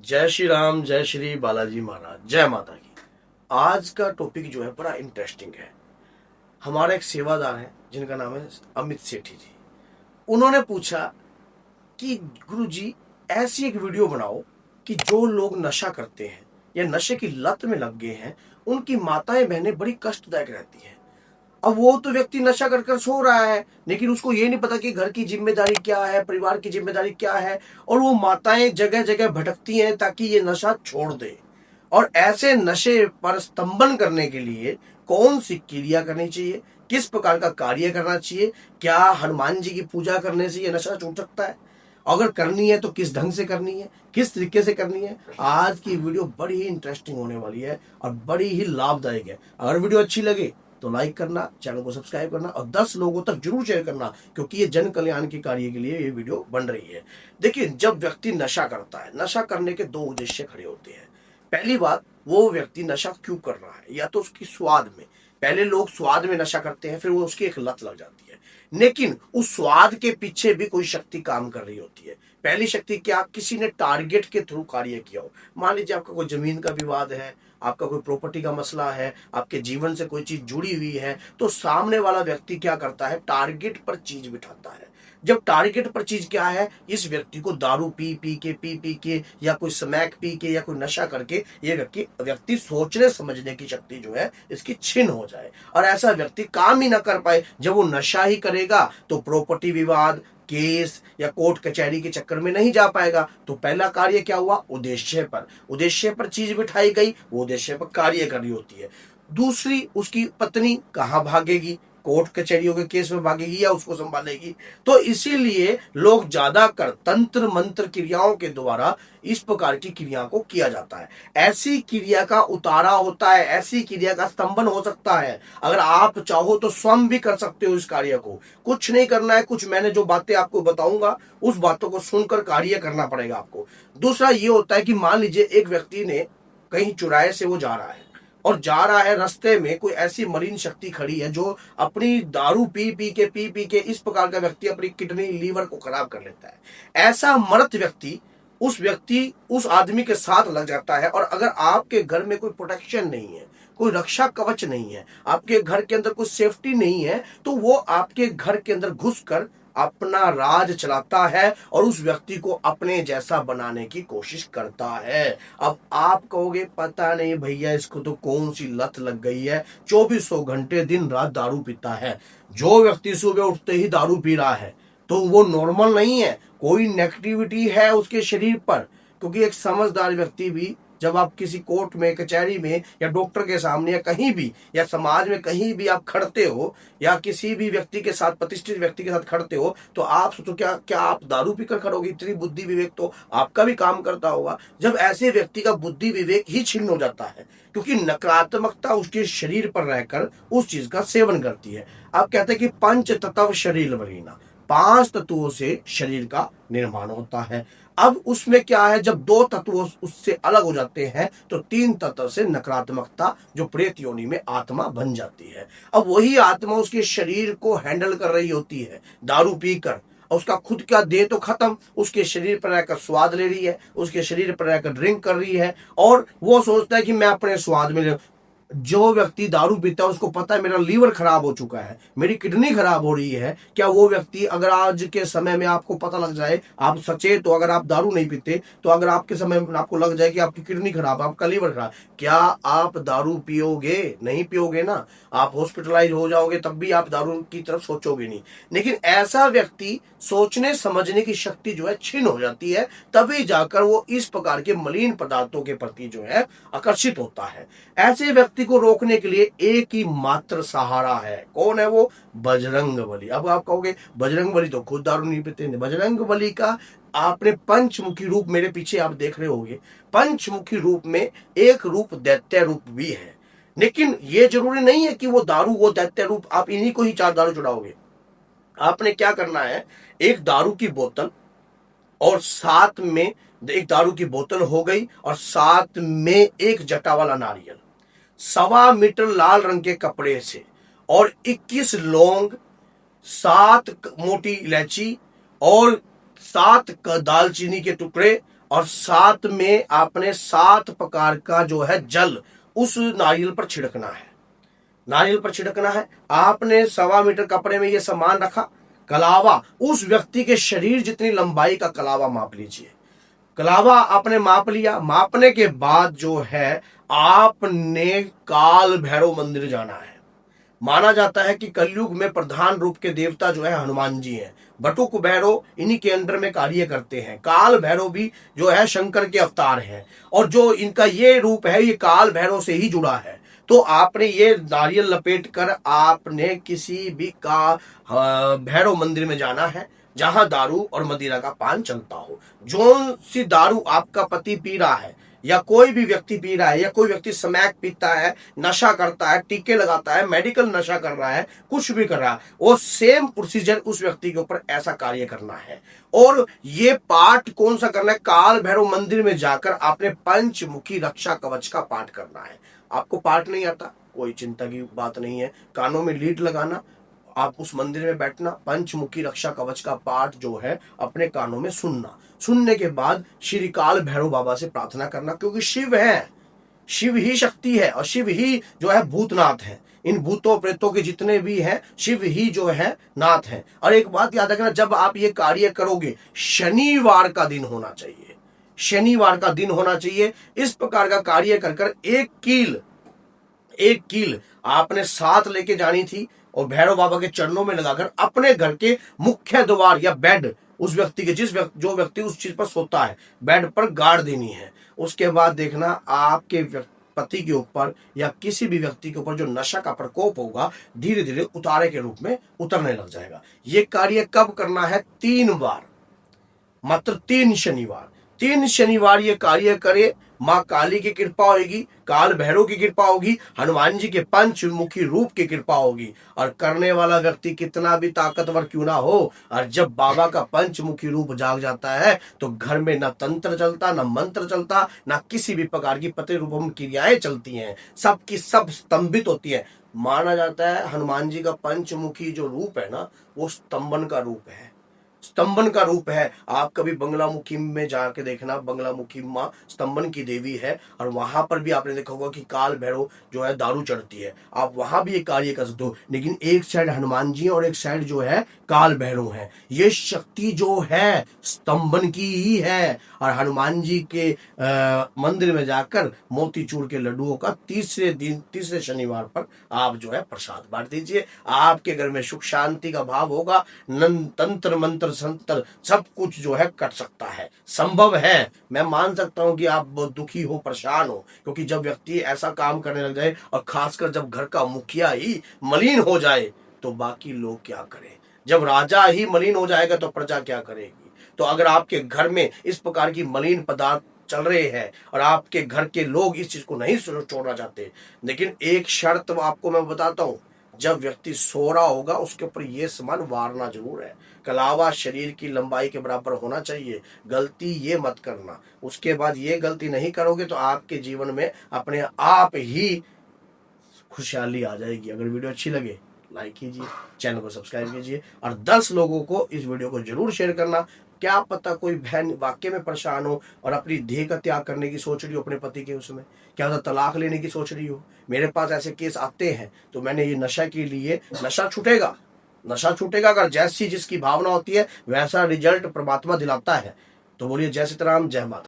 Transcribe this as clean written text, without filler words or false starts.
जय श्री राम, जय श्री बालाजी महाराज, जय माता की। आज का टॉपिक जो है बड़ा इंटरेस्टिंग है। हमारा एक सेवादार है जिनका नाम है अमित सेठी जी। उन्होंने पूछा कि गुरु जी ऐसी एक वीडियो बनाओ कि जो लोग नशा करते हैं या नशे की लत में लग गए हैं उनकी माताएं बहनें बड़ी कष्टदायक रहती हैं। अब वो तो व्यक्ति नशा कर कर सो रहा है, लेकिन उसको ये नहीं पता कि घर की जिम्मेदारी क्या है, परिवार की जिम्मेदारी क्या है। और वो माताएं जगह जगह भटकती हैं ताकि ये नशा छोड़ दे। और ऐसे नशे पर स्तंभन करने के लिए कौन सी क्रिया करनी चाहिए, किस प्रकार का कार्य करना चाहिए, क्या हनुमान जी की पूजा करने से ये नशा छूट सकता है, अगर करनी है तो किस ढंग से करनी है, किस तरीके से करनी है। आज की वीडियो बड़ी ही इंटरेस्टिंग होने वाली है और बड़ी ही लाभदायक है। अगर वीडियो अच्छी लगे तो लाइक करना, चैनल को सब्सक्राइब करना और 10 लोगों तक जरूर शेयर करना, क्योंकि ये जन कल्याण के कार्य के लिए ये वीडियो बन रही है। देखिए, जब व्यक्ति नशा करता है, नशा करने के दो उद्देश्य खड़े होते हैं। पहली बात, वो व्यक्ति नशा क्यों कर रहा है, या तो उसकी स्वाद में, पहले लोग स्वाद में नशा करते हैं, फिर वो उसकी एक लत लग जाती है। लेकिन उस स्वाद के पीछे भी कोई शक्ति काम कर रही होती है। पहली शक्ति क्या, किसी ने टारगेट के थ्रू कार्य किया हो। मान लीजिए आपका कोई जमीन का विवाद है, आपका कोई प्रॉपर्टी का मसला है, आपके जीवन से कोई चीज जुड़ी हुई है, तो सामने वाला व्यक्ति क्या करता है, टारगेट पर चीज बिठाता है। जब टारगेट पर चीज क्या है, इस व्यक्ति को दारू पी के या कोई स्मैक पी के या कोई नशा करके ये व्यक्ति सोचने समझने की शक्ति जो है इसकी छीन हो जाए और ऐसा व्यक्ति काम ही ना कर पाए। जब वो नशा ही करेगा तो प्रॉपर्टी विवाद, केस या कोर्ट कचहरी के चक्कर में नहीं जा पाएगा। तो पहला कार्य क्या हुआ, उद्देश्य पर चीज बिठाई गई, वो उद्देश्य पर कार्य करनी होती है। दूसरी, उसकी पत्नी कहाँ भागेगी, कोर्ट कचहरियों के केस में भागेगी या उसको संभालेगी। तो इसीलिए लोग ज्यादातर तंत्र मंत्र क्रियाओं के द्वारा इस प्रकार की क्रिया को किया जाता है। ऐसी क्रिया का उतारा होता है, ऐसी क्रिया का स्तंभन हो सकता है। अगर आप चाहो तो स्वयं भी कर सकते हो इस कार्य को। कुछ नहीं करना है, कुछ मैंने जो बातें आपको बताऊंगा उस बातों को सुनकर कार्य करना पड़ेगा आपको। दूसरा ये होता है कि मान लीजिए एक व्यक्ति ने कहीं चौराहे से वो जा रहा है और जा रहा है, रास्ते में कोई ऐसी मलिन शक्ति खड़ी है जो अपनी दारू पी के इस प्रकार का व्यक्ति अपनी किडनी लीवर को खराब कर लेता है। ऐसा मर्द व्यक्ति उस आदमी के साथ लग जाता है। और अगर आपके घर में कोई प्रोटेक्शन नहीं है, कोई रक्षा कवच नहीं है, आपके घर के अंदर कोई सेफ्टी नहीं है, तो वो आपके घर के अंदर घुसकर अपना राज चलाता है और उस व्यक्ति को अपने जैसा बनाने की कोशिश करता है। अब आप कहोगे पता नहीं भैया इसको तो कौन सी लत लग गई है, 2400 घंटे दिन रात दारू पीता है। जो व्यक्ति सुबह उठते ही दारू पी रहा है तो वो नॉर्मल नहीं है, कोई नेगेटिविटी है उसके शरीर पर। क्योंकि एक समझदार व्यक्ति भी, जब आप किसी कोर्ट में, कचहरी में या डॉक्टर के सामने या कहीं भी या समाज में कहीं भी आप खड़ते हो या किसी भी व्यक्ति के साथ, प्रतिष्ठित व्यक्ति के साथ खड़ते हो, तो आप सोचो क्या क्या आप दारू पीकर खड़ोगे? इतनी बुद्धि विवेक तो आपका भी काम करता होगा। जब ऐसे व्यक्ति का बुद्धि विवेक ही छिन्न हो जाता है, क्योंकि नकारात्मकता उसके शरीर पर रहकर उस चीज का सेवन करती है। आप कहते हैं कि पंच तत्व शरीर बरीना, 5 तत्वों से शरीर का निर्माण होता है। अब उसमें क्या है, जब 2 तत्व उससे अलग हो जाते हैं तो 3 तत्व से नकारात्मकता जो प्रेत योनि में आत्मा बन जाती है। अब वही आत्मा उसके शरीर को हैंडल कर रही होती है दारू पीकर। उसका खुद का देह तो खत्म, उसके शरीर पर रहकर स्वाद ले रही है, उसके शरीर पर रहकर ड्रिंक कर रही है और वो सोचता है कि मैं अपने स्वाद में। जो व्यक्ति दारू पीता है उसको पता है मेरा लीवर खराब हो चुका है, मेरी किडनी खराब हो रही है। क्या वो व्यक्ति, अगर आज के समय में आपको पता लग जाए, आप सचेत हो, अगर आप दारू नहीं पीते तो अगर आपके समय में आपको लग जाए कि आपकी किडनी खराब, आपका लीवर खराब, क्या आप दारू पियोगे? नहीं पियोगे ना। आप हॉस्पिटलाइज हो जाओगे तब भी आप दारू की तरफ सोचोगे नहीं। लेकिन ऐसा व्यक्ति सोचने समझने की शक्ति जो है छीन हो जाती है, तभी जाकर वो इस प्रकार के मलिन पदार्थों के प्रति जो है आकर्षित होता है। ऐसे व्यक्ति को रोकने के लिए एक ही मात्र सहारा है। कौन है वो? बजरंग बली। अब आप कहोगे बजरंग बली तो खुद दारू नहीं पीते। बजरंग बली का आपने पंचमुखी रूप मेरे पीछे आप देख रहे होंगे, पंचमुखी रूप में एक रूप दैत्य रूप भी है। लेकिन ये जरूरी नहीं है कि वो दारू, वो दैत्य रूप, आप इन्हीं को ही 4 दारू चढ़ाओगे। आपने क्या करना है, एक दारू की बोतल और साथ में, एक दारू की बोतल हो गई और साथ में एक जटा वाला नारियल, 1.25 मीटर लाल रंग के कपड़े से और 21 लौंग, 7 मोटी इलायची और 7 दालचीनी के टुकड़े और साथ में आपने 7 प्रकार का जो है जल उस नारियल पर छिड़कना है। नारियल पर छिड़कना है। आपने 1.25 मीटर कपड़े में ये सामान रखा। कलावा उस व्यक्ति के शरीर जितनी लंबाई का कलावा माप लीजिए। कलावा आपने माप लिया। मापने के बाद जो है आपने काल भैरव मंदिर जाना है। माना जाता है कि कलयुग में प्रधान रूप के देवता जो है हनुमान जी हैं। बटुक भैरव इन्हीं के अंडर में कार्य करते हैं। काल भैरव भी जो है शंकर के अवतार हैं और जो इनका ये रूप है ये काल भैरव से ही जुड़ा है। तो आपने ये नारियल लपेट कर आपने किसी भी का भैरव मंदिर में जाना है जहां दारू और मदिरा का पान चलता हो। जो सी दारू आपका पति पी रहा है या कोई भी व्यक्ति पी रहा है या कोई व्यक्ति स्मैक पीता है, नशा करता है, टीके लगाता है, मेडिकल नशा कर रहा है, कुछ भी कर रहा है, वो सेम प्रोसीजर उस व्यक्ति के ऊपर ऐसा कार्य करना है। और ये पाठ कौन सा करना है? काल भैरव मंदिर में जाकर आपने पंचमुखी रक्षा कवच का पाठ करना है। आपको पाठ नहीं आता, कोई चिंता की बात नहीं है। कानों में लीड लगाना, आप उस मंदिर में बैठना, पंचमुखी रक्षा कवच का पाठ जो है अपने कानों में सुनना। सुनने के बाद श्री काल भैरव बाबा से प्रार्थना करना, क्योंकि शिव है, शिव ही शक्ति है और शिव ही जो है भूतनाथ है। इन भूतों प्रेतों के जितने भी हैं शिव ही जो है नाथ है। और एक बात याद रखना, जब आप ये कार्य करोगे शनिवार का दिन होना चाहिए। शनिवार का दिन होना चाहिए। इस प्रकार का कार्य कर एक कील आपने साथ लेके जानी थी और भैरव बाबा के चरणों में लगाकर अपने घर के मुख्य द्वार या बेड उस व्यक्ति के जो व्यक्ति उस चीज पर सोता है बेड पर गाड़ देनी है। उसके बाद देखना आपके पति के ऊपर या किसी भी व्यक्ति के ऊपर जो नशा का प्रकोप होगा धीरे धीरे उतारे के रूप में उतरने लग जाएगा। ये कार्य कब करना है? 3 बार, मात्र 3 शनिवार। 3 शनिवार ये कार्य करे, माँ काली की कृपा होगी, काल भैरव की कृपा होगी, हनुमान जी के पंचमुखी रूप की कृपा होगी। और करने वाला व्यक्ति कितना भी ताकतवर क्यों ना हो, और जब बाबा का पंचमुखी रूप जाग जाता है तो घर में न तंत्र चलता, न मंत्र चलता, न किसी भी प्रकार की प्रतिरूपम क्रियाएं चलती हैं, सबकी सब स्तंभित होती है। माना जाता है हनुमान जी का पंचमुखी जो रूप है ना, वो स्तंभन का रूप है, स्तंभन का रूप है। आप कभी बंगलामुखी में जाके देखना, बंगलामुखी माँ स्तंभन की देवी है और वहां पर भी आपने देखा होगा कि काल भैरव जो है दारू चढ़ती है। आप वहां भी ये कार्य कर सकते हो, लेकिन एक साइड हनुमान जी और एक साइड जो है काल भैरव है। ये शक्ति जो है स्तंभन की ही है। और हनुमान जी के मंदिर में जाकर मोतीचूर के लड्डुओं का तीसरे शनिवार पर आप जो है प्रसाद बांट दीजिए। आपके घर में सुख शांति का भाव होगा। तंत्र मंत्र संतर सब कुछ जो है कट सकता है, संभव है। मैं मान सकता हूं कि आप बहुत दुखी हो, परेशान हो, क्योंकि जब व्यक्ति ऐसा काम करने लग जाए और खासकर जब घर का मुखिया ही मलिन हो जाए तो बाकी लोग क्या करें। जब राजा ही मलिन हो जाएगा तो प्रजा क्या करेगी। तो अगर आपके घर में इस प्रकार की मलिन पदार्थ चल रहे हैं और आपके घर के लोग इस चीज को नहीं छोड़ना चाहते, लेकिन एक शर्त आपको मैं बताता हूं, जब व्यक्ति सो रहा होगा उसके ऊपर यह सामान वारना जरूर है। कलावा शरीर की लंबाई के बराबर होना चाहिए। गलती ये मत करना। उसके बाद ये गलती नहीं करोगे तो आपके जीवन में अपने आप ही खुशहाली आ जाएगी। अगर वीडियो अच्छी लगे लाइक कीजिए, चैनल को सब्सक्राइब कीजिए और 10 लोगों को इस वीडियो को जरूर शेयर करना। क्या पता कोई बहन वाकई में परेशान हो और अपनी देह का त्याग करने की सोच रही हो अपने पति के, उसमें क्या पता तलाक लेने की सोच रही हो। मेरे पास ऐसे केस आते हैं तो मैंने ये नशा के लिए, नशा छूटेगा अगर जैसी जिसकी भावना होती है वैसा रिजल्ट परमात्मा दिलाता है। तो बोलिए जय सीताराम, जय माता।